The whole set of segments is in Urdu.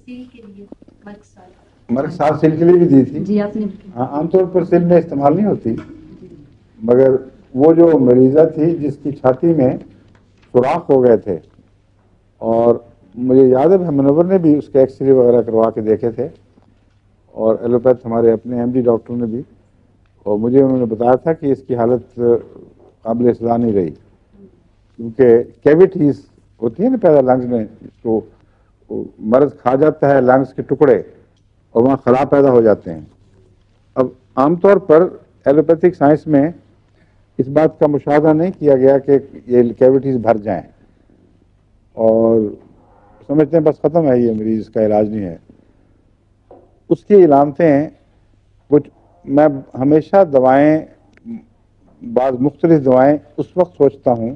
سیل کے لیے مرک صاف سیل کے لیے بھی دی تھی جی آپ نے ہاں، عام طور پر سیل میں استعمال نہیں ہوتی، مگر وہ جو مریضہ تھی جس کی چھاتی میں سوراخ ہو گئے تھے، اور مجھے یاد ہے منور نے بھی اس کے ایکس رے وغیرہ کروا کے دیکھے تھے، اور ایلوپیتھ ہمارے اپنے ایم ڈی ڈاکٹر نے بھی، اور مجھے انہوں نے بتایا تھا کہ اس کی حالت قابل اصلاح نہیں رہی، کیونکہ کیوٹیز ہوتی ہیں نا پیدا لنگز میں، تو مرض کھا جاتا ہے لنگز کے ٹکڑے اور وہاں خلا پیدا ہو جاتے ہیں۔ اب عام طور پر ایلوپیتھک سائنس میں اس بات کا مشاہدہ نہیں کیا گیا کہ یہ کیوٹیز بھر جائیں اور سمجھتے ہیں بس ختم ہے یہ مریض کا علاج نہیں ہے۔ اس کی علامتیں کچھ، میں ہمیشہ دوائیں، بعض مختلف دوائیں اس وقت سوچتا ہوں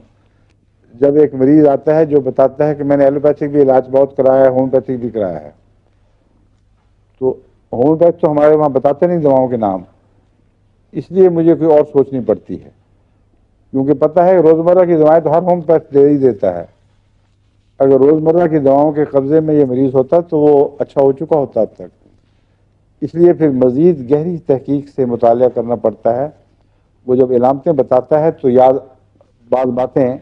جب ایک مریض آتا ہے جو بتاتا ہے کہ میں نے ایلوپیتھک بھی علاج بہت کرایا ہے، ہومیوپیتھک بھی کرایا ہے، تو ہومیوپیتھ تو ہمارے وہاں بتاتے نہیں دواؤں کے نام، اس لیے مجھے کوئی اور سوچنی پڑتی ہے، کیونکہ پتہ ہے روزمرہ کی دوائیں تو ہر ہومیوپیتھ دے ہی دیتا ہے، اگر روزمرہ کی دواؤں کے قبضے میں یہ مریض ہوتا تو وہ اچھا ہو چکا ہوتا اب تک، اس لیے پھر مزید گہری تحقیق سے مطالعہ کرنا پڑتا ہے۔ وہ جب علامتیں بتاتا ہے تو یاد بعض باتیں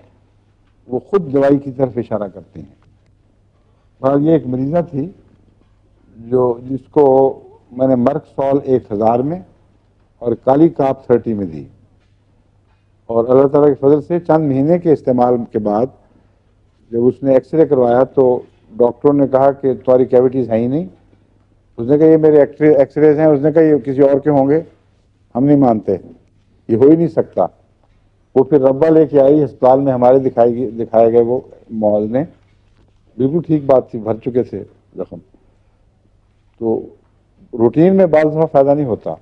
وہ خود دوائی کی طرف اشارہ کرتی ہیں۔ اور یہ ایک مریضہ تھی جس کو میں نے مرک سال 1000 میں اور کالی کاپ 30 میں دی، اور اللہ تعالیٰ کے فضل سے چند مہینے کے استعمال کے بعد جب اس نے ایکس رے کروایا تو ڈاکٹروں نے کہا کہ تمہاری کیوٹیز ہیں ہی نہیں۔ اس نے کہا یہ میرے ایکس ریز ہیں، اس نے کہا یہ کسی اور کے ہوں گے، ہم نہیں مانتے، یہ ہو ہی نہیں سکتا۔ وہ پھر ربا لے کے آئی ہسپتال میں، ہمارے دکھائے گئے، وہ معاذ نے، بالکل ٹھیک بات تھی، بھر چکے تھے زخم۔ تو روٹین میں بعض دفعہ فائدہ نہیں ہوتا۔